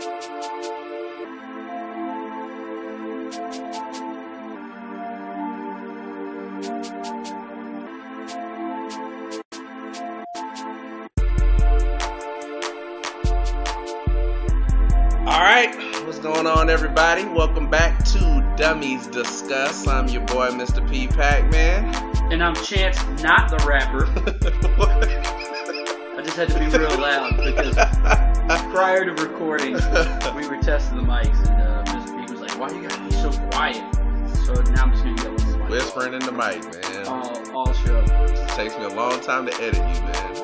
What's going on, everybody? Welcome back to Dummies Discuss. I'm your boy, Mr. P. Pac-Man. And I'm Chance, not the rapper. I just had to be real loud because prior to recording, we were testing the mics, and Mr. P was like, "Why you gotta be so quiet?" So now I'm just gonna yell into the mic. Whispering in the mic, man. All show. It takes me a long time to edit you, man.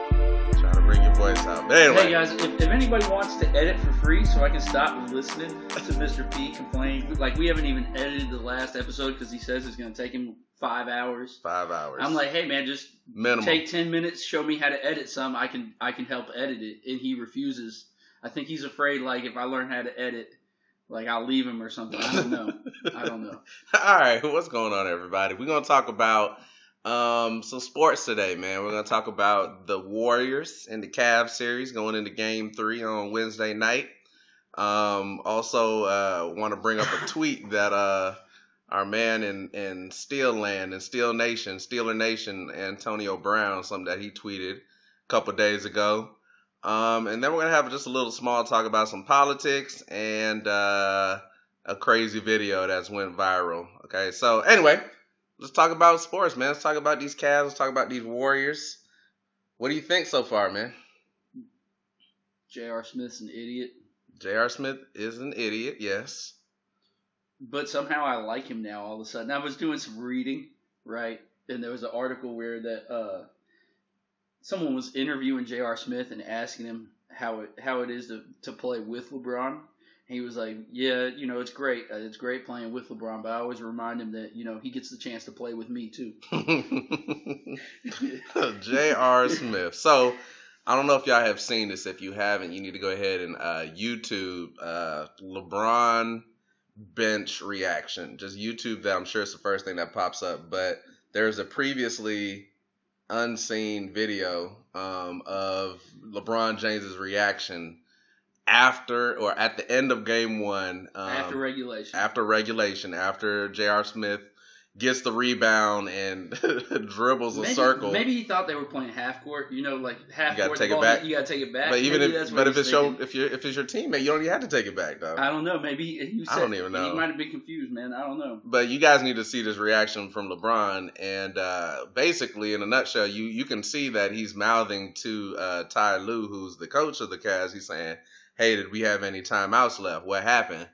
Trying to bring your voice out. But anyway. Hey guys, if anybody wants to edit for free so I can stop listening to Mr. P complain, like we haven't even edited the last episode because he says it's gonna take him 5 hours. 5 hours. I'm like, hey man, just minimum. Take 10 minutes, show me how to edit some. I can help edit it, and he refuses. I think he's afraid, like, if I learn how to edit, like, I'll leave him or something. I don't know. All right, what's going on, everybody? We're gonna talk about some sports today, man. We're gonna talk about the Warriors and the Cavs series going into Game 3 on Wednesday night. Also, want to bring up a tweet that our man in Steel Land and Steeler Nation, Antonio Brown, something that he tweeted a couple days ago. And then we're going to have just a little small talk about some politics and a crazy video that's went viral. Okay, so anyway, let's talk about sports, man. Let's talk about these Cavs. Let's talk about these Warriors. What do you think so far, man? J.R. Smith's an idiot. J.R. Smith is an idiot, yes. But somehow I like him now all of a sudden. I was doing some reading, right? And there was an article where that someone was interviewing J.R. Smith and asking him how it is to play with LeBron. And he was like, yeah, it's great. It's great playing with LeBron, but I always remind him that, he gets the chance to play with me too. J.R. Smith. So, I don't know if y'all have seen this. If you haven't, you need to go ahead and YouTube LeBron bench reaction. Just YouTube that. I'm sure it's the first thing that pops up. But there's a previously unseen video of LeBron James's reaction after or at the end of Game 1. After regulation. After J.R. Smith gets the rebound and dribbles a circle. Maybe he thought they were playing half court. Like half you court. Take it back. You gotta take it back. But even if it's your teammate, you don't even have to take it back, though. I don't know. Maybe I don't even know. He might have been confused, man. I don't know. But you guys need to see this reaction from LeBron, and basically, in a nutshell, you can see that he's mouthing to Ty Lue, who's the coach of the Cavs. He's saying, "Hey, did we have any timeouts left? What happened?"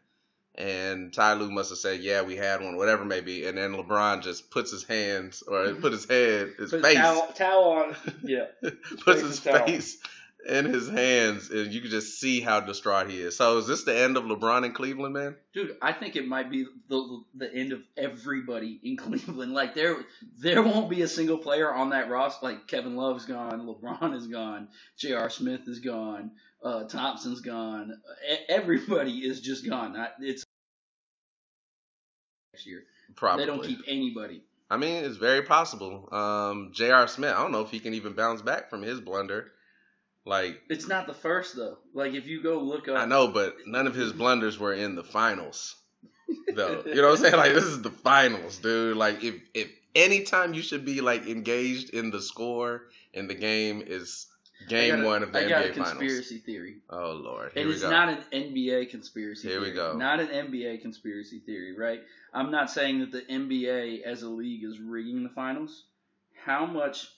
And Ty Lue must have said, yeah, we had one, whatever it may be. And then LeBron just puts his hands, or put his face. Towel on. Yeah. Puts his face in his hands, and you can just see how distraught he is. So is this the end of LeBron in Cleveland, man? Dude, I think it might be the end of everybody in Cleveland. Like, there won't be a single player on that roster. Like, Kevin Love's gone, LeBron is gone, J.R. Smith is gone, Thompson's gone. Everybody is just gone. It's next year. Probably. They don't keep anybody. I mean, it's very possible. J.R. Smith, I don't know if he can even bounce back from his blunder. Like, it's not the first, though. Like, if you go look up... I know, but none of his blunders were in the finals, though. You know what I'm saying? Like, this is the finals, dude. Like, if any time you should be, like, engaged in the score in the game is Game 1 of the NBA Finals. I got a conspiracy theory. Oh, Lord. And it's not an NBA conspiracy theory. Here we go. Not an NBA conspiracy theory, right? I'm not saying that the NBA as a league is rigging the finals. How much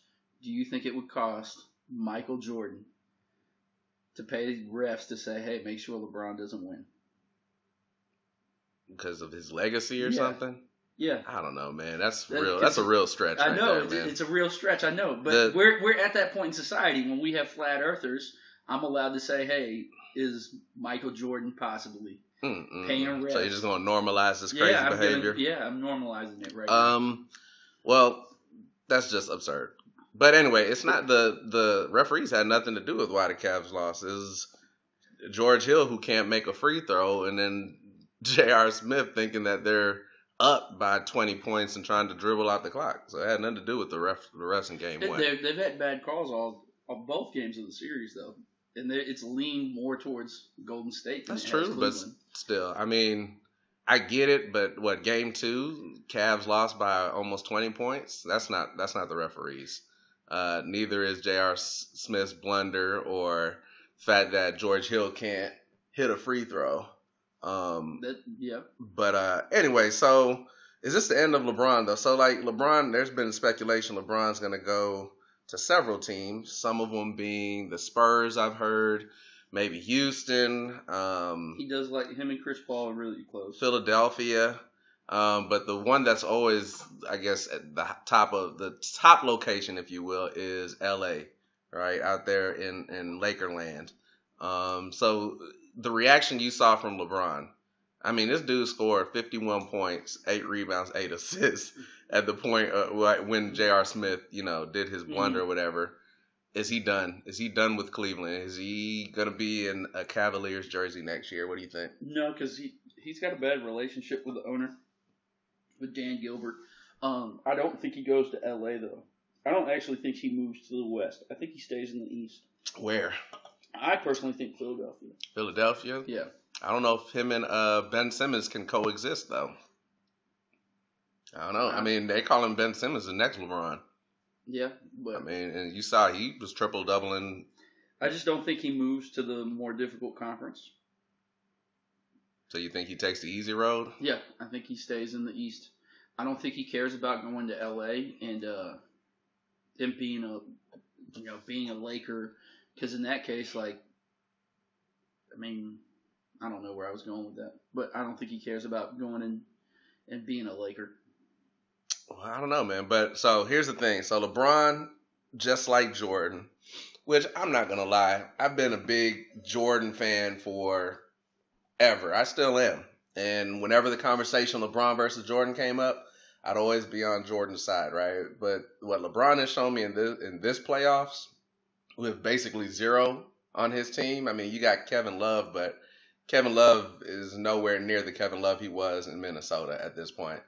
do you think it would cost Michael Jordan to pay refs to say, hey, make sure LeBron doesn't win? Because of his legacy or something? Yeah. I don't know, man. That's real. That's a real stretch. I know. Right there, man. It's a real stretch. I know. But we're at that point in society when we have flat earthers. I'm allowed to say, hey, is Michael Jordan possibly paying refs? So you're just going to normalize this crazy behavior? I'm normalizing it right now. Well, that's just absurd. But anyway, it's not the referees had nothing to do with why the Cavs lost. It was George Hill who can't make a free throw, and then J.R. Smith thinking that they're up by 20 points and trying to dribble out the clock. So it had nothing to do with the refs in Game 1. They've had bad calls all both games of the series, though. and it's leaned more towards Golden State than That's it has true, but Cleveland. still, I mean, I get it, but what, game 2, Cavs lost by almost 20 points? That's not the referees. Neither is J.R. Smith's blunder or the fact that George Hill can't hit a free throw. But anyway, so is this the end of LeBron though? So like LeBron, there's been speculation LeBron's gonna go to several teams. Some of them being the Spurs, I've heard, maybe Houston. He does like him and Chris Paul are really close. Philadelphia. But the one that's always, I guess, at the top location, if you will, is LA, right out there in Lakerland. So the reaction you saw from LeBron, I mean, this dude scored 51 points, 8 rebounds, 8 assists at the point when J.R. Smith, did his blunder or whatever. Is he done? Is he done with Cleveland? Is he going to be in a Cavaliers jersey next year? What do you think? No, because he's got a bad relationship with the owner, with Dan Gilbert. I don't think he goes to L.A., though. I don't actually think he moves to the West. I think he stays in the East. Where? I personally think Philadelphia. Philadelphia? Yeah. I don't know if him and Ben Simmons can coexist, though. I don't know. I mean, they call him Ben Simmons the next LeBron. Yeah, but I mean, and you saw he was triple-doubling. I just don't think he moves to the more difficult conference. So you think he takes the easy road? Yeah, I think he stays in the East. I don't think he cares about going to L.A. and him being a Laker, because in that case, I don't know where I was going with that, but I don't think he cares about going and being a Laker. Well, I don't know, man. But so here's the thing. So LeBron, just like Jordan, which I'm not going to lie, I've been a big Jordan fan forever. I still am. And whenever the conversation LeBron versus Jordan came up, I'd always be on Jordan's side, right? But what LeBron has shown me in this playoffs, with basically zero on his team, I mean, you got Kevin Love, but Kevin Love is nowhere near the Kevin Love he was in Minnesota at this point.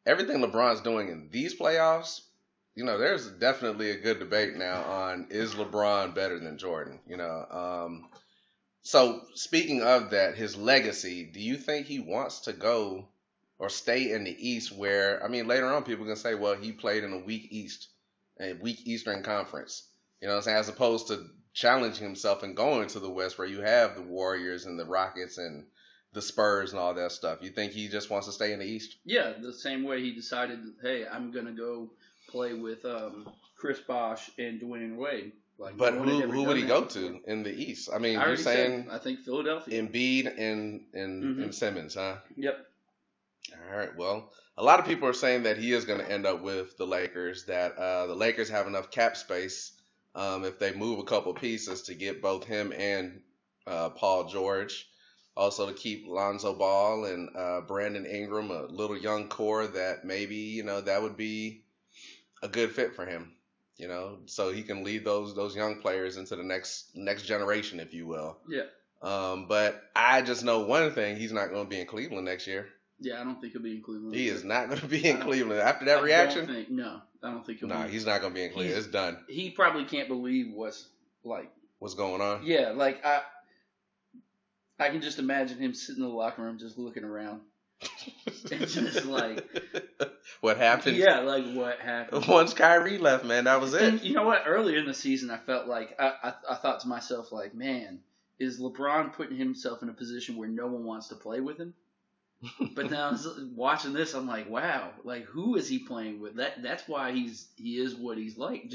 Everything LeBron's doing in these playoffs, there's definitely a good debate now on, is LeBron better than Jordan? So speaking of that, his legacy, do you think he wants to go or stay in the East where, I mean, later on people are going to say, well, he played in a weak Eastern Conference, as opposed to challenging himself and going to the West where you have the Warriors and the Rockets and the Spurs and all that stuff. You think he just wants to stay in the East? Yeah, the same way he decided, hey, I'm going to go play with Chris Bosh and Dwayne Wade. But who would he go to in the East? I mean, you're saying I think Philadelphia. Embiid and Simmons, huh? Yep. All right. Well, a lot of people are saying that he is going to end up with the Lakers, that the Lakers have enough cap space if they move a couple pieces to get both him and Paul George. Also to keep Lonzo Ball and Brandon Ingram, a little young core that maybe, that would be a good fit for him, so he can lead those young players into the next generation, if you will. Yeah. But I just know one thing, he's not going to be in Cleveland next year. Yeah, I don't think he'll be in Cleveland. He is not going to be in Cleveland. After that reaction? I don't think he'll be. No, he's not going to be in Cleveland. It's done. He probably can't believe what's going on. Yeah, I can just imagine him sitting in the locker room just looking around. And just what happened? Yeah, what happened? Once Kyrie left, man, that was it. And you know what? Earlier in the season, I felt like, I thought to myself, man, is LeBron putting himself in a position where no one wants to play with him? But now watching this, I'm like, wow, who is he playing with? That's why he is what he's like,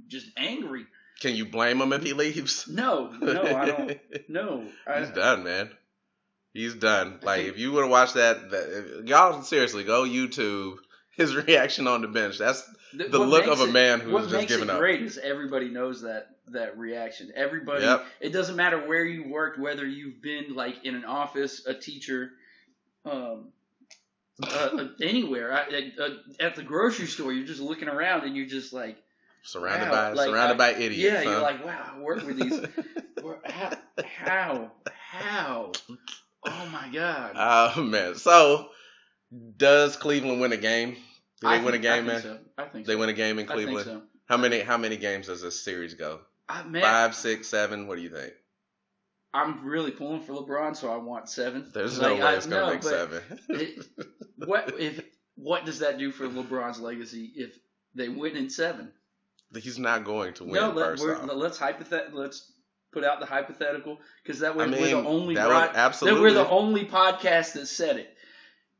just angry. Can you blame him if he leaves? No, I don't. No, he's done, man. He's done. If you would have watched that, y'all seriously go YouTube his reaction on the bench. That's the look of a man who's just given up. What makes it great is everybody knows that reaction. Everybody. Yep. It doesn't matter where you worked, whether you've been in an office, a teacher, anywhere. At the grocery store, you're just looking around and you're just surrounded by idiots. Yeah, huh? You're wow, I work with these. How? Oh my God. Oh man. So, does Cleveland win a game? Do they win a game, man? I think so. They win a game in Cleveland. I think so. How many games does this series go? Man, 5, 6, 7. What do you think? I'm really pulling for LeBron, so I want 7. There's no way it's gonna make 7. What does that do for LeBron's legacy if they win in 7? He's not going to win. No, let's put out the hypothetical, because that way we're the only podcast that said it.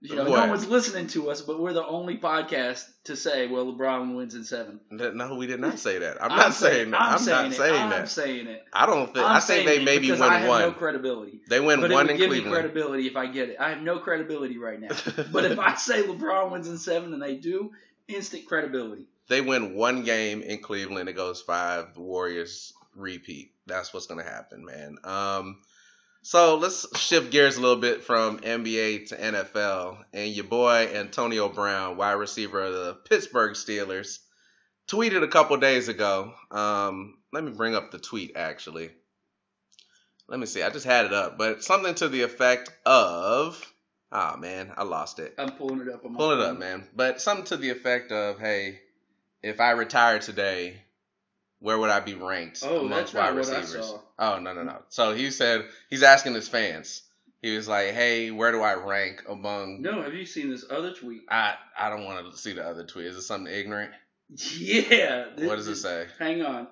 No one's listening to us, but we're the only podcast to say, well, LeBron wins in 7. No, we did not say that. I'm not saying that. I'm saying it. I don't think. I think they maybe win one. I have no credibility. They win but one it would in give Cleveland. Me credibility if I get it. I have no credibility right now. But if I say LeBron wins in 7 and they do, instant credibility. They win one game in Cleveland. It goes 5. The Warriors repeat. That's what's going to happen, man. So let's shift gears a little bit from NBA to NFL. And your boy Antonio Brown, wide receiver of the Pittsburgh Steelers, tweeted a couple days ago. Let me bring up the tweet, actually. Let me see. I just had it up. But something to the effect of... Oh, man, I lost it. I'm pulling it up. Pull it up, man. But something to the effect of, hey, if I retire today... where would I be ranked amongst wide receivers? Oh, no. So he said, he's asking his fans. He was like, hey, where do I rank among... No, have you seen this other tweet? I don't want to see the other tweet. Is it something ignorant? Yeah. What does it say? Hang on.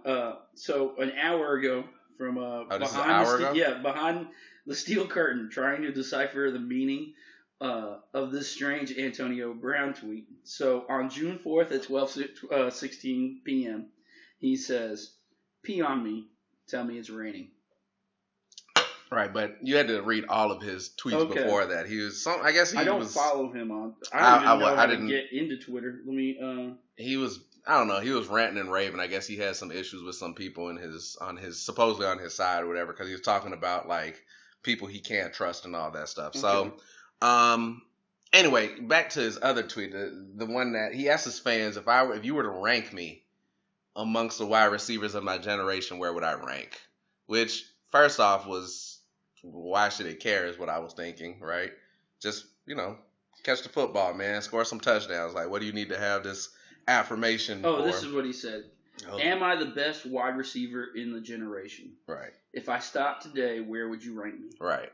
So an hour ago from behind the steel curtain, trying to decipher the meaning of this strange Antonio Brown tweet. So on June 4th at 12:16 p.m., he says, pee on me, tell me it's raining. Right, but you had to read all of his tweets before that. He was I don't follow him on. I didn't get into Twitter. Let me. He was. I don't know. He was ranting and raving. I guess he had some issues with some people supposedly on his side or whatever, because he was talking about like people he can't trust and all that stuff. Okay. So, anyway, back to his other tweet, the one that he asked his fans, if you were to rank me amongst the wide receivers of my generation, where would I rank? Which, first off, was, why should it care is what I was thinking, right? Just, catch the football, man. Score some touchdowns. Like, what do you need to have this affirmation for? This is what he said. Am I the best wide receiver in the generation? Right. If I stopped today, where would you rank me? Right.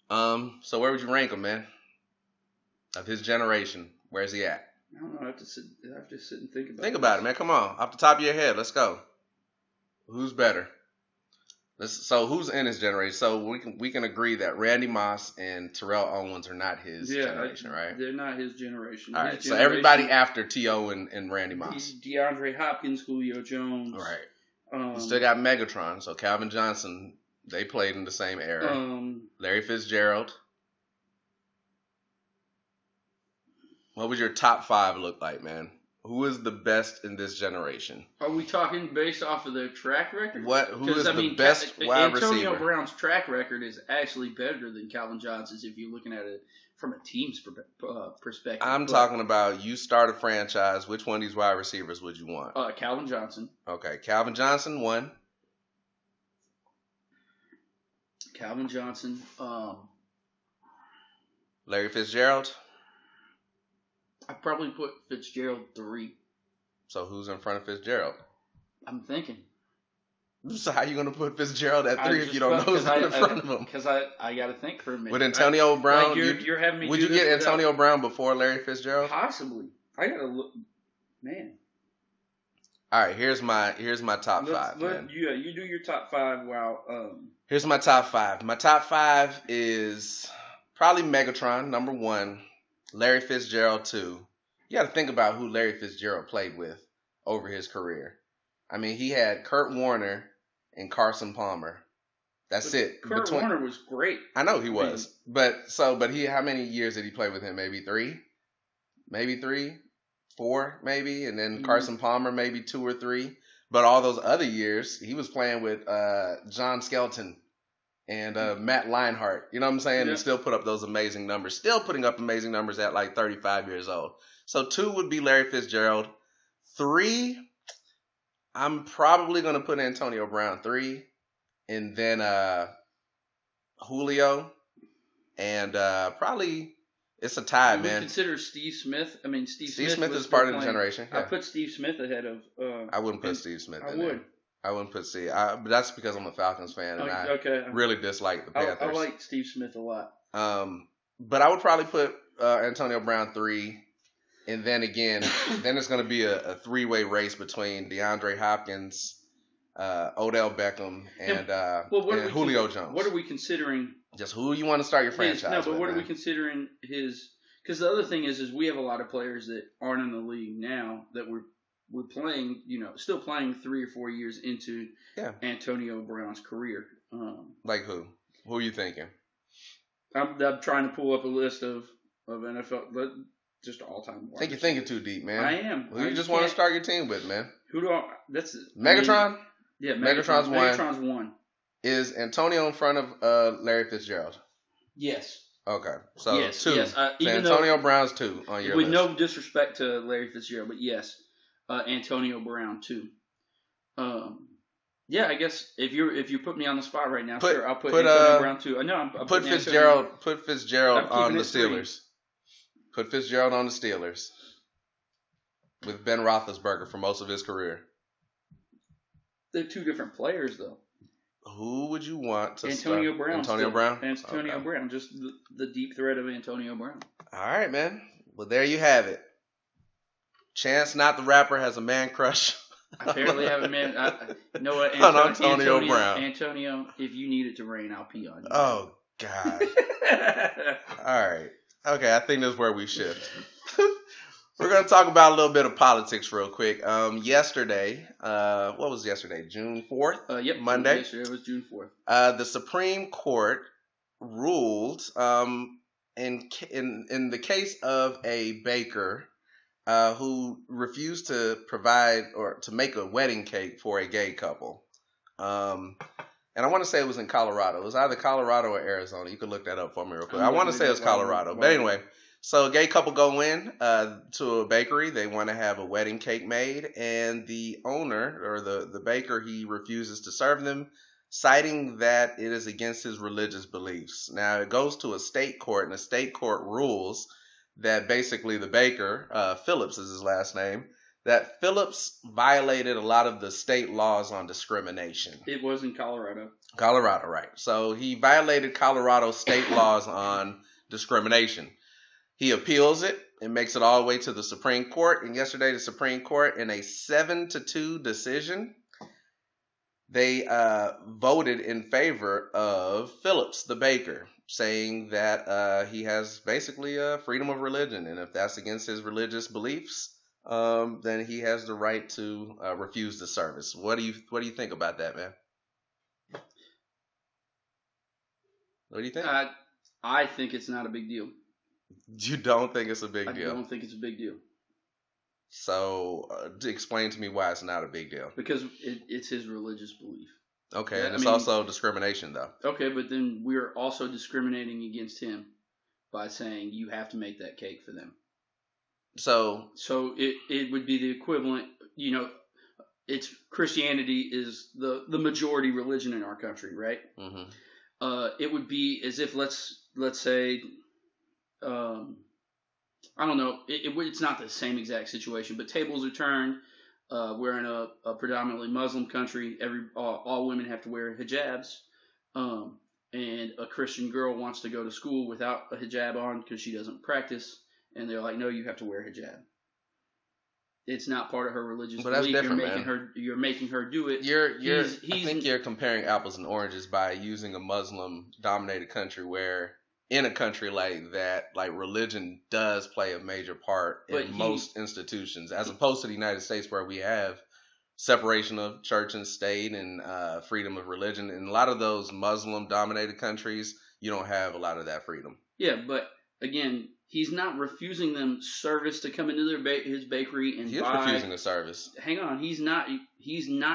So where would you rank him, man? Of his generation, where's he at? I don't know. I have to sit and think about it. Think about it, man. Come on. Off the top of your head. Let's go. Who's better? So who's in his generation? So we can agree that Randy Moss and Terrell Owens are not his generation, right? They're not his generation. All right. So everybody after T.O. and Randy Moss. DeAndre Hopkins, Julio Jones. Right. You still got Megatron. So Calvin Johnson, they played in the same era. Larry Fitzgerald. What would your top 5 look like, man? Who is the best in this generation? Are we talking based off of their track record? Who is the best wide receiver? Antonio Brown's track record is actually better than Calvin Johnson's if you're looking at it from a team's perspective. I'm talking about you start a franchise. Which one of these wide receivers would you want? Calvin Johnson. Okay, Calvin Johnson, 1. Calvin Johnson. Larry Fitzgerald. I'd probably put Fitzgerald 3. So who's in front of Fitzgerald? I'm thinking. So how you going to put Fitzgerald at 3 if you don't know who's in front of him? Because I got to think for a minute. With Antonio Brown, you're having me. Would you get Antonio Brown before Larry Fitzgerald? Possibly. I got to look, man. All right, here's my top 5. Man. You do your top 5 while. Here's my top 5. My top 5 is probably Megatron, number 1. Larry Fitzgerald, 2. You got to think about who Larry Fitzgerald played with over his career. I mean, he had Kurt Warner and Carson Palmer. That's it. Kurt Warner was great. I know he was. But how many years did he play with him? Maybe 3? Maybe 3? 4, maybe? And then Carson Palmer, maybe 2 or 3. But all those other years, he was playing with John Skelton and Matt Leinart, you know what I'm saying? Yeah. And still put up those amazing numbers. Still putting up amazing numbers at like 35 years old. So 2 would be Larry Fitzgerald. 3, I'm probably going to put Antonio Brown 3. And then Julio. And probably it's a tie, man. Consider Steve Smith. I mean, Steve Smith is part of the generation. Yeah. I put Steve Smith ahead of... I wouldn't put Steve Smith in there. I wouldn't put C. But that's because I'm a Falcons fan and I Okay. really dislike the I Panthers. like Steve Smith a lot. But I would probably put Antonio Brown 3. And then again, then it's going to be a three-way race between DeAndre Hopkins, Odell Beckham, and Julio Jones. What are we considering? Just who you want to start your franchise with, what are we considering his? Because the other thing is we have a lot of players that aren't in the league now that we're playing, still playing 3 or 4 years into Antonio Brown's career. Like who? Who are you thinking? I'm trying to pull up a list of NFL, but just all time. I think you're thinking too deep, man. I am. Who you just want to start your team with, man? Who do I? That's Megatron. Yeah, Megatron's one. Megatron's one. Is Antonio in front of Larry Fitzgerald? Yes. Okay, so yes, 2. Yes. So Antonio Brown's 2 on your list. With no disrespect to Larry Fitzgerald, but yes, Antonio Brown 2. Yeah, I guess if you put me on the spot right now, sure, I'll put Antonio Brown 2. No, I'm put Fitzgerald. Put Fitzgerald on the Steelers. Put Fitzgerald on the Steelers with Ben Roethlisberger for most of his career. They're 2 different players, though. Who would you want to Antonio start? Brown. Antonio Brown? Antonio Brown. Just the deep threat of Antonio Brown. All right, man. Well, there you have it. Chance Not the Rapper has a man crush. I apparently have a man. You know what? Antonio Brown. Antonio, if you need it to rain, I'll pee on you. Oh, God. All right. Okay, I think this is where we shift. We're going to talk about a little bit of politics real quick. Yesterday, what was yesterday? June 4th? Yep. Monday? Yesterday was June 4th. The Supreme Court ruled in the case of a baker who refused to provide or to make a wedding cake for a gay couple. And I want to say it was in Colorado. It was either Colorado or Arizona. You could look that up for me real quick. I want to say it was Colorado. But anyway, so a gay couple go in to a bakery. They want to have a wedding cake made. And the owner or the baker, he refuses to serve them, citing that it is against his religious beliefs. Now, it goes to a state court, and the state court rules that basically the baker, Phillips is his last name, that Phillips violated a lot of the state laws on discrimination. It was in Colorado. Colorado, right. So he violated Colorado state laws on discrimination. He appeals it and makes it all the way to the Supreme Court. And yesterday, the Supreme Court, in a 7-2 decision, they voted in favor of Phillips, the baker, saying that he has basically freedom of religion. And if that's against his religious beliefs, then he has the right to refuse the service. What do you think about that, man? What do you think? I think it's not a big deal. You don't think it's a big deal? I don't think it's a big deal. So explain to me why it's not a big deal. Because it's his religious belief. Okay, and it's also discrimination, though. Okay, but then we're also discriminating against him by saying you have to make that cake for them. So it would be the equivalent, it's Christianity is the majority religion in our country, right? Mm-hmm. It would be as if let's say, I don't know, it's not the same exact situation, but tables are turned. We're in a predominantly Muslim country. All women have to wear hijabs, and a Christian girl wants to go to school without a hijab on because she doesn't practice. And they're like, no, you have to wear a hijab. It's not part of her religious belief. That's different, you're making her do it. I think you're comparing apples and oranges by using a Muslim-dominated country where, in a country like that, like religion does play a major part in most institutions, as opposed to the United States where we have separation of church and state and freedom of religion. In a lot of those Muslim-dominated countries, you don't have a lot of that freedom. Yeah, but again, he's not refusing them service to come into his bakery and buy. He's refusing the service. Hang on, he's not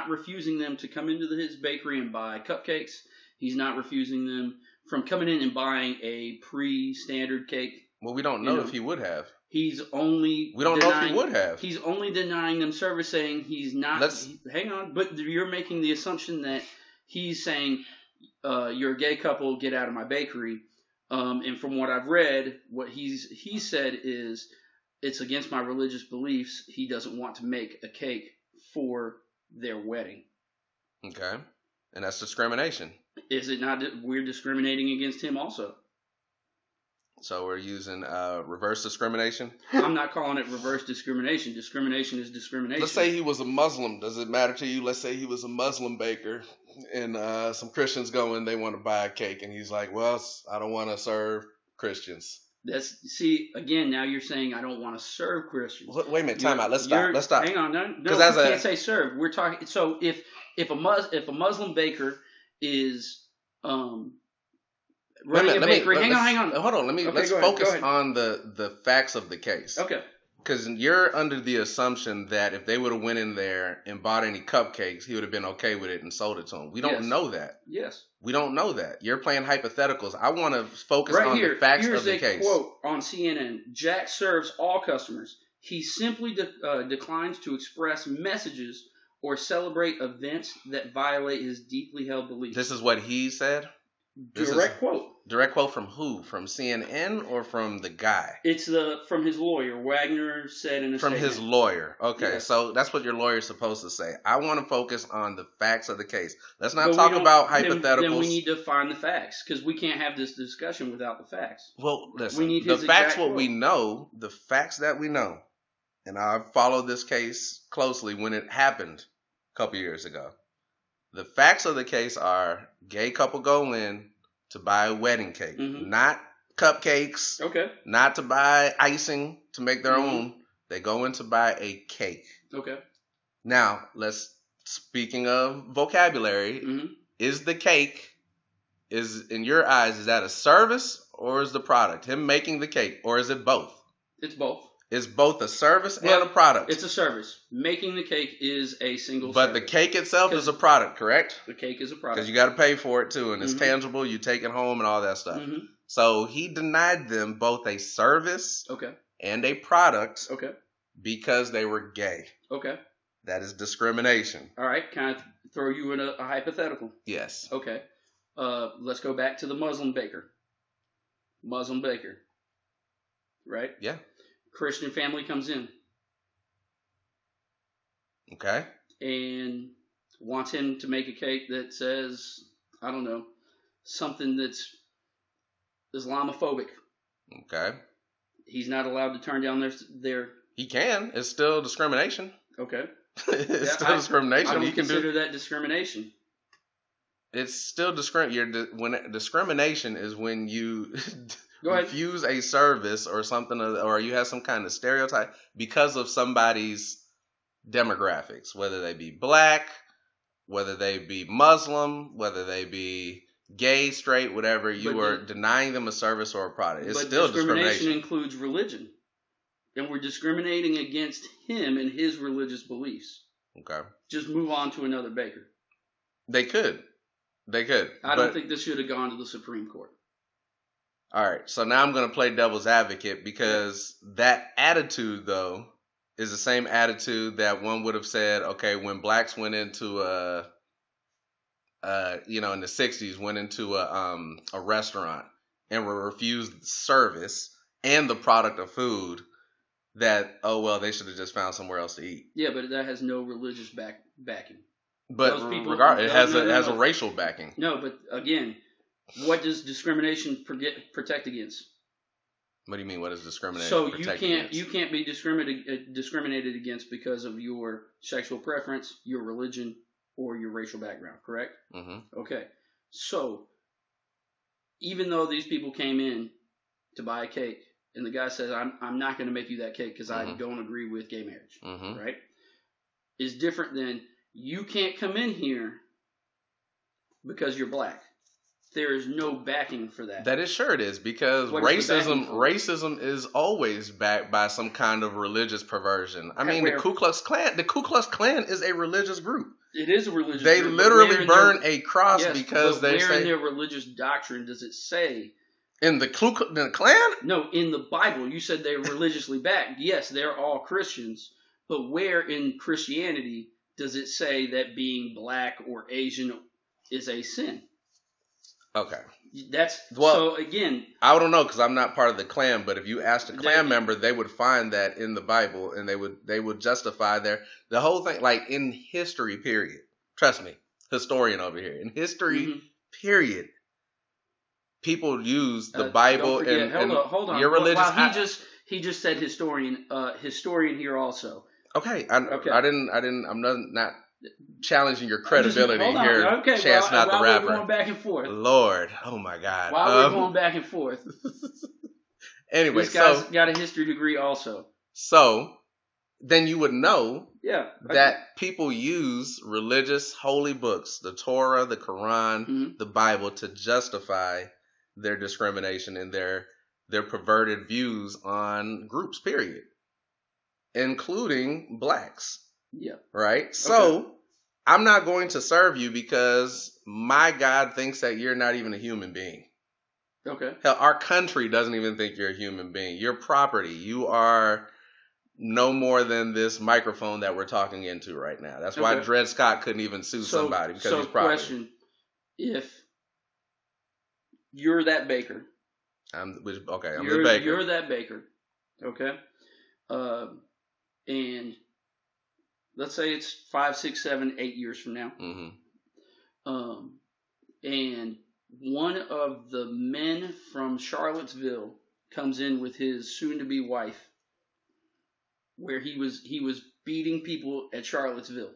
refusing them to come into his bakery and buy cupcakes. He's not refusing them from coming in and buying a pre-standard cake. Well, we don't know if he would have. We don't know if he would have. He's only denying them service, saying he's not. Hang on, but you're making the assumption that he's saying, "You're a gay couple, get out of my bakery." And from what I've read, what he said is it's against my religious beliefs. He doesn't want to make a cake for their wedding. Okay. And that's discrimination. Is it not that we're discriminating against him also? So we're using reverse discrimination? I'm not calling it reverse discrimination. Discrimination is discrimination. Let's say he was a Muslim. Does it matter to you? Let's say he was a Muslim baker and some Christians go in, they want to buy a cake. And he's like, well, I don't want to serve Christians. See, again, now you're saying I don't want to serve Christians. Wait a minute, time out. Let's stop. Hang on, no, you can't say serve. We're talking. So if a Muslim baker is running a bakery, hang on. Hold on, let's focus on the facts of the case. Okay. Because you're under the assumption that if they would have went in there and bought any cupcakes, he would have been okay with it and sold it to them. We don't know that. Yes. We don't know that. You're playing hypotheticals. I want to focus on the facts of the case. Here's a quote on CNN. Jack serves all customers. He simply declines to express messages or celebrate events that violate his deeply held beliefs. This is what he said? Direct quote. Direct quote from who? From CNN or from the guy? It's from his lawyer. Wagner said in a statement. From his lawyer. Okay, yes. So that's what your lawyer's supposed to say. I want to focus on the facts of the case. Let's not talk about hypotheticals. Then we need to find the facts because we can't have this discussion without the facts. Well, listen, the facts we know, the facts that we know, and I've followed this case closely when it happened a couple years ago. The facts of the case are gay couple go in to buy a wedding cake, not cupcakes, not to buy icing to make their own. They go in to buy a cake. Okay. Now, speaking of vocabulary, is the cake, in your eyes, is that a service or is the product? Him making the cake, or is it both? It's both. It's both a service and a product. It's a service. Making the cake is a single But service. the cake itself is a product, correct? The cake is a product. Because you got to pay for it too, and it's tangible. You take it home and all that stuff. So he denied them both a service and a product because they were gay. Okay. That is discrimination. All right. Can I throw you in a hypothetical? Yes. Okay. Let's go back to the Muslim baker. Muslim baker. Right? Yeah. Christian family comes in. Okay. And wants him to make a cake that says, I don't know, something that's Islamophobic. Okay. He's not allowed to turn down their... He can. It's still discrimination. Okay. It's still discrimination. I don't consider that discrimination. It's still discrimination is when you... refuse a service or something, or you have some kind of stereotype because of somebody's demographics, whether they be black, whether they be Muslim, whether they be gay, straight, whatever. You are denying them a service or a product. It's still discrimination. Discrimination includes religion, and we're discriminating against him and his religious beliefs. Okay. Just move on to another baker. They could. I don't think this should have gone to the Supreme Court. All right, so now I'm going to play devil's advocate because that attitude, though, is the same attitude that one would have said, okay, when blacks went into in the 60s, went into a restaurant and were refused service and the product of food, that, oh, well, they should have just found somewhere else to eat. Yeah, but that has no religious backing. But it has a racial backing. No, but again... What does discrimination protect against? What do you mean? What is discrimination? So you can't be discriminated against because of your sexual preference, your religion, or your racial background. Correct? Mm-hmm. Okay. So even though these people came in to buy a cake, and the guy says, "I'm not going to make you that cake because I don't agree with gay marriage," right? Is different than you can't come in here because you're black. There is no backing for that. That is sure it is, because racism is always backed by some kind of religious perversion. I mean, the Ku Klux Klan is a religious group. It is a religious group. They literally burn a cross because they say... Where in their religious doctrine does it say... In the Klan? No, in the Bible. You said they're religiously backed. Yes, they're all Christians. But where in Christianity does it say that being black or Asian is a sin? Okay. So again, I don't know because I'm not part of the Klan, but if you asked a Klan member, they would find that in the Bible, and they would justify the whole thing, like in history. Period. Trust me, historian over here. In history, Mm-hmm. period, people use the Don't Bible forget. and Hold on. your religious. Wow, he just said historian. Historian here also. Okay, Okay. I'm not challenging your I'm just credibility hold here. on. Okay. Chance not the While we're rapper. going back and forth. Lord, oh my God. While we're going back and forth. Anyway, this guy's got a history degree also. So then you would know Yeah. that people use religious holy books, the Torah, the Quran, Mm-hmm. the Bible, to justify their discrimination and their perverted views on groups, period, including blacks. Yeah. Right? So I'm not going to serve you because my God thinks that you're not even a human being. Okay. Hell, our country doesn't even think you're a human being. You're property. You are no more than this microphone that we're talking into right now. That's why Dred Scott couldn't even sue somebody because he's property. Question: if you're that baker, I'm the baker. You're that baker, okay? And let's say it's 5, 6, 7, 8 years from now. Mm-hmm. And one of the men from Charlottesville comes in with his soon-to-be wife, where he was beating people at Charlottesville,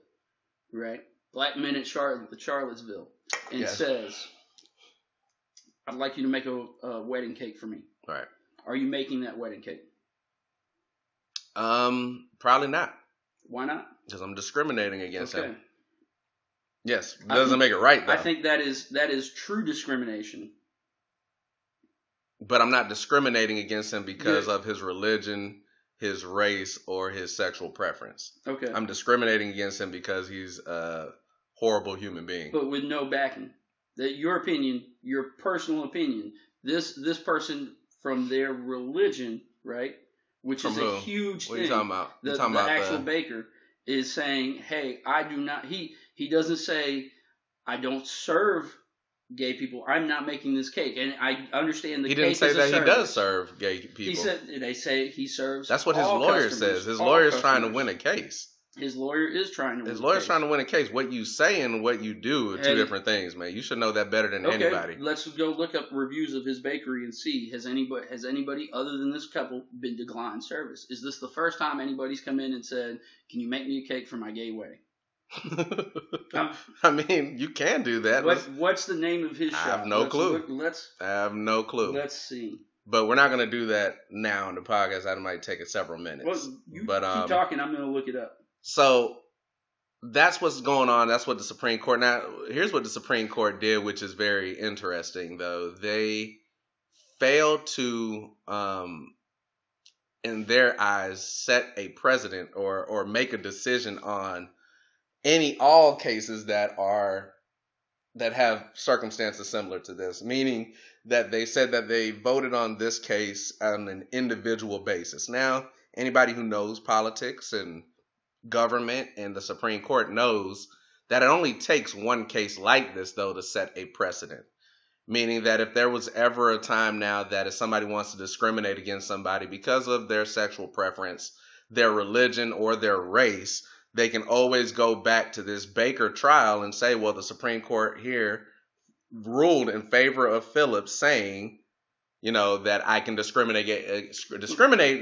right? Black men at Charlottesville, and says, "I'd like you to make a wedding cake for me." Right. Are you making that wedding cake? Probably not. Why not? Because I'm discriminating against him. Yes, it doesn't make it right though. I think that is true discrimination. But I'm not discriminating against him because of his religion, his race, or his sexual preference. Okay. I'm discriminating against him because he's a horrible human being. But with no backing. That your opinion, your personal opinion, this person from their religion, right? Which is a huge thing. What are you talking about? The actual baker is saying, "Hey, I do not." He doesn't say, "I don't serve gay people. I'm not making this cake." And I understand the cake is a service. He didn't say that he does serve gay people. He said they say he serves. That's what his lawyer says. His lawyer's trying to win a case. His lawyer is trying to win a case. His lawyer's trying to win a case. What you say and what you do are two different things, man. You should know that better than anybody. Let's go look up reviews of his bakery and see has anybody other than this couple been declined service? Is this the first time anybody's come in and said, "Can you make me a cake for my gay wedding?" I mean, you can do that. What's the name of his shop? I have no clue. I have no clue. Let's see. But we're not going to do that now in the podcast. That might take us several minutes. Well, keep talking. I'm going to look it up. So that's what's going on. That's what the Supreme Court. Now, here's what the Supreme Court did, which is very interesting, though. They failed to, in their eyes, set a precedent or make a decision on all cases that have circumstances similar to this, meaning that they said that they voted on this case on an individual basis. Now, anybody who knows politics and government and the Supreme Court knows that it only takes one case like this, though, to set a precedent. Meaning that if there was ever a time now that if somebody wants to discriminate against somebody because of their sexual preference, their religion, or their race, they can always go back to this Baker trial and say, well, the Supreme Court here ruled in favor of Phillips, saying, that I can discriminate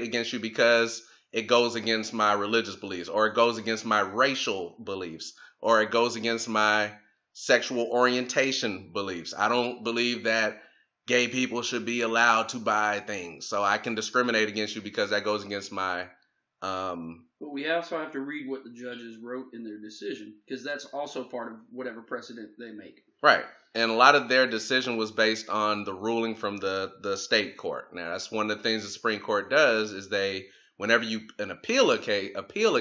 against you because it goes against my religious beliefs, or it goes against my racial beliefs, or it goes against my sexual orientation beliefs. I don't believe that gay people should be allowed to buy things, so I can discriminate against you because that goes against my But we also have to read what the judges wrote in their decision, because that's also part of whatever precedent they make. Right. And a lot of their decision was based on the ruling from the state court. Now, that's one of the things the Supreme Court does is whenever you appeal a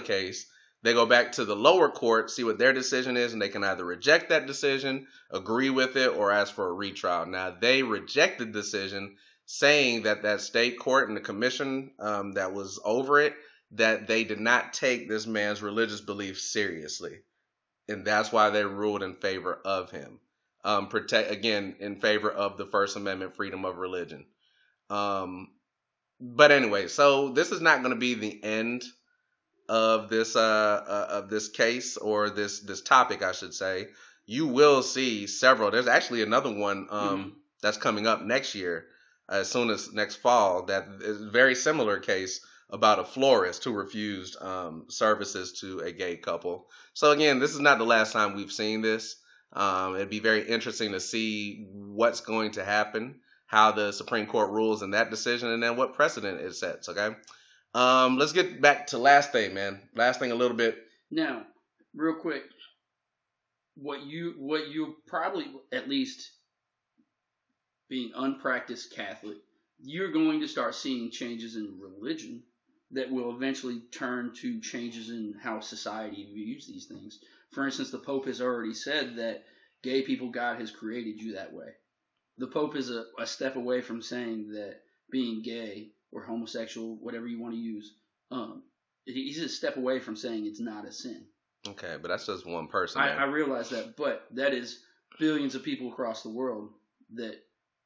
case, they go back to the lower court, see what their decision is, and they can either reject that decision, agree with it, or ask for a retrial. Now, they rejected the decision, saying that state court and the commission that was over it, that they did not take this man's religious beliefs seriously. And that's why they ruled in favor of him. In favor of the First Amendment freedom of religion. But anyway, so this is not going to be the end of this case, or this topic, I should say. you will see several. There's actually another one that's coming up next year, as soon as next fall. That is a very similar case about a florist who refused services to a gay couple. So again, this is not the last time we've seen this. It'd be very interesting to see what's going to happen, how the Supreme Court rules in that decision, and then what precedent it sets. Okay. Let's get back to last thing, man. Last thing, a little bit. Now, real quick, what you probably, at least being unpracticed Catholic, you're going to start seeing changes in religion that will eventually turn to changes in how society views these things. For instance, the Pope has already said that gay people, God has created you that way. The Pope is a step away from saying that being gay or homosexual, whatever you want to use, he's a step away from saying it's not a sin. Okay, but that's just one person. I realize that, but that is billions of people across the world that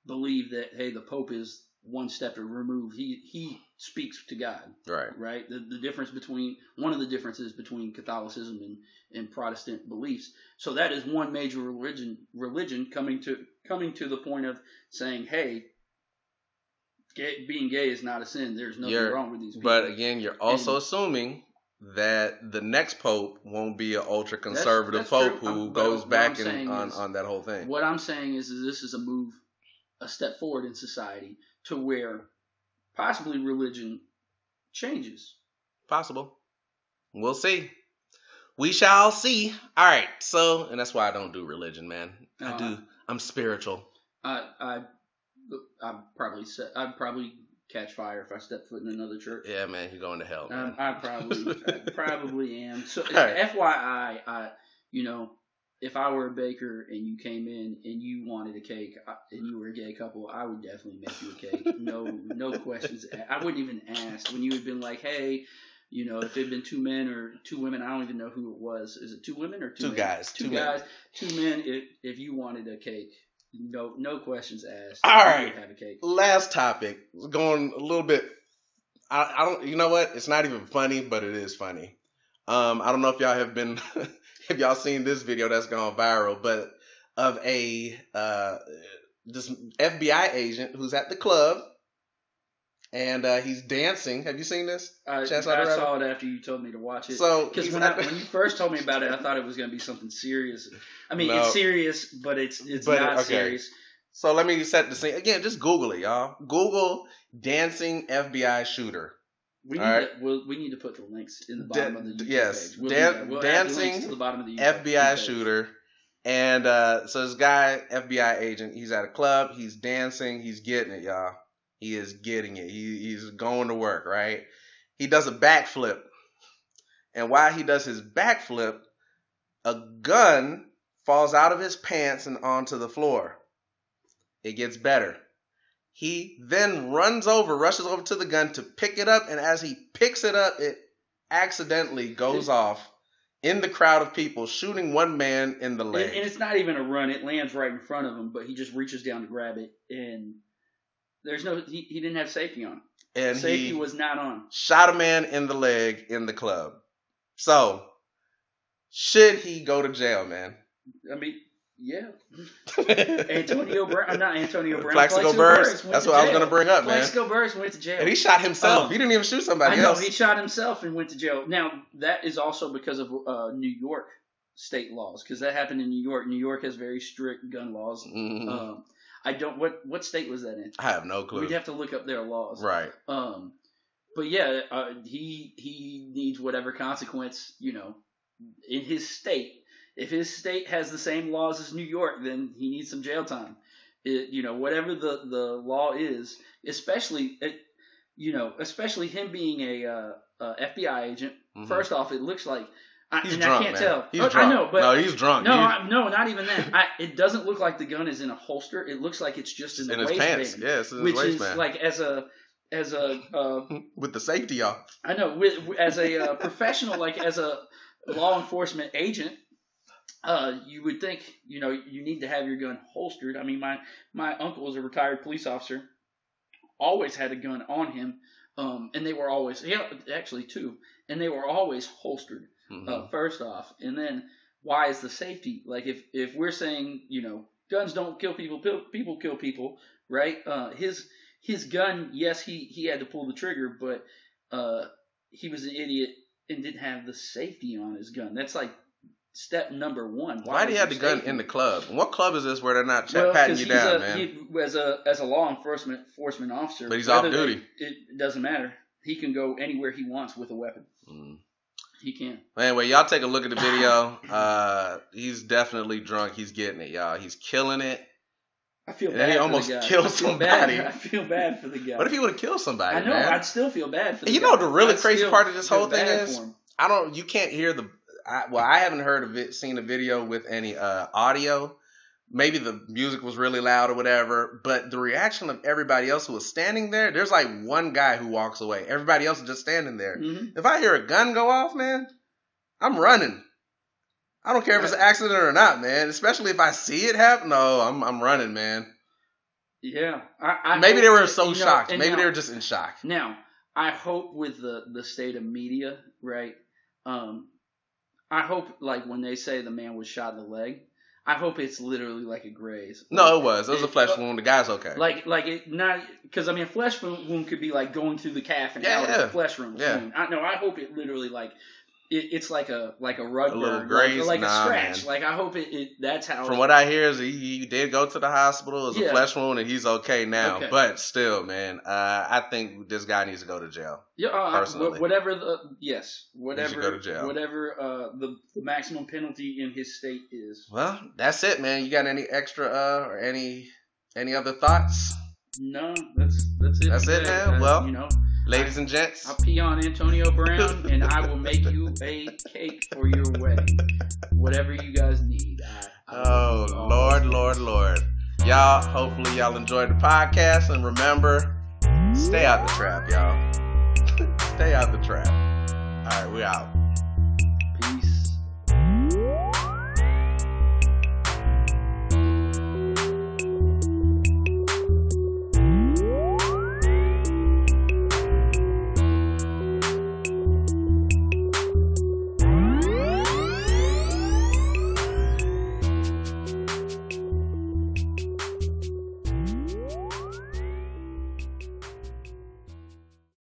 believe that, hey, the Pope is one step removed. He speaks to God. Right. Right. One of the differences between Catholicism and Protestant beliefs. So that is one major religion coming to the point of saying, hey, being gay is not a sin. There's nothing wrong with these people. But again, you're also assuming that the next pope won't be an ultra conservative pope who goes back on that whole thing. What I'm saying is this is a step forward in society to where possibly religion changes. Possible. We'll see. We shall see. All right. So, and that's why I don't do religion, man. I'm spiritual. I'd probably catch fire if I step foot in another church. Yeah, man, you're going to hell. Man. I probably am. So, right. FYI, if I were a baker and you came in and you wanted a cake and you were a gay couple, I would definitely make you a cake. No questions. I wouldn't even ask. When you had been like, hey, if it had been 2 men or 2 women, I don't even know who it was. Is it 2 women or 2 men? 2 guys. 2 guys. 2 men. If you wanted a cake, no questions asked. All right. Have a cake. Last topic. Going a little bit. I don't. You know what? It's not even funny, but it is funny. I don't know if y'all have been. If y'all seen this video that's gone viral, but of this FBI agent who's at the club and he's dancing. Have you seen this? I saw it after you told me to watch it. So because when you first told me about it, I thought it was going to be something serious. I mean, it's serious, but it's not serious. So let me set the scene again. Just Google it, y'all. Google dancing FBI shooter. We need to put the links in the bottom of the YouTube yes, page. We'll dancing to the bottom of the FBI shooter. And so this guy, FBI agent, he's at a club. He's dancing. He's getting it, y'all. He is getting it. He's going to work, right? He does a backflip. And while he does his backflip, a gun falls out of his pants and onto the floor. It gets better. He then rushes over to the gun to pick it up, and as he picks it up, it accidentally goes off in the crowd of people, shooting one man in the leg. And it's not even a run; it lands right in front of him, but he just reaches down to grab it, and he didn't have safety on. And safety was not on. Shot a man in the leg in the club. So, should he go to jail, man? I mean. Yeah. Antonio Brown. Plaxico Burress. That's what I was going to bring up, man. Plaxico Burress went to jail. And he shot himself. He didn't even shoot somebody else. I know. He shot himself and went to jail. Now, that is also because of New York state laws, because that happened in New York. New York has very strict gun laws. Mm-hmm. I don't. What state was that in? I have no clue. We'd have to look up their laws. Right. But yeah, he needs whatever consequence, in his state. If his state has the same laws as New York, then he needs some jail time. Whatever the law is, especially him being a FBI agent. Mm-hmm. First off, it looks like he's drunk. I can't tell. He's drunk. I know, but no, he's drunk. No, not even that. It doesn't look like the gun is in a holster. It looks like it's just in the waistband. His pants. Yeah, it's in his waistband. Which is like as a with the safety off. I know. As a professional, like as a law enforcement agent. You would think, you need to have your gun holstered. I mean, my uncle is a retired police officer, always had a gun on him, and they were always, actually 2, and they were always holstered, mm-hmm. First off. And then why is the safety? Like if we're saying, guns don't kill people, people kill people, right? His gun, yes, he had to pull the trigger, but he was an idiot and didn't have the safety on his gun. That's like step number one. Why do you have the gun in the club? What club is this where they're not patting you down, man? As a law enforcement officer, but he's off duty. It doesn't matter. He can go anywhere he wants with a weapon. He can. Anyway, y'all take a look at the video. He's definitely drunk. He's getting it, y'all. He's killing it. I feel bad. And he almost killed somebody. I feel bad for the guy. What if he would have killed somebody? I know. Man? I'd still feel bad for the guy. You know the really crazy part of this whole thing is, you can't hear I haven't seen a video with any audio. Maybe the music was really loud or whatever, but the reaction of everybody else who was standing there, there's like one guy who walks away. Everybody else is just standing there. Mm-hmm. If I hear a gun go off, man, I'm running. I don't care if it's an accident or not, man. Especially if I see it happen. No, I'm running, man. Yeah. Maybe they were so shocked. Maybe they were just in shock. Now, I hope with the state of media, right? I hope, like, when they say the man was shot in the leg, I hope it's literally like a graze. No, it was. It was a flesh wound. The guy's okay. Like it not because a flesh wound could be like going through the calf and out of the flesh wound. Yeah. I hope it literally like it's like a rug burn, little graze, like a scratch. Man. Like I hope that's how. From what I hear is he did go to the hospital. It was a flesh wound and he's okay now. Okay. But still, man, I think this guy needs to go to jail. Yeah, personally. Whatever he should go to jail. Whatever the maximum penalty in his state is. Well, that's it, man. You got any extra or any other thoughts? No, that's it. That's it, man. Well, ladies and gents, I'll pee on Antonio Brown and I will make you a cake for your wedding. Whatever you guys need. Lord. Y'all, hopefully y'all enjoyed the podcast, and remember, stay out the trap, y'all. Stay out the trap. All right, we out.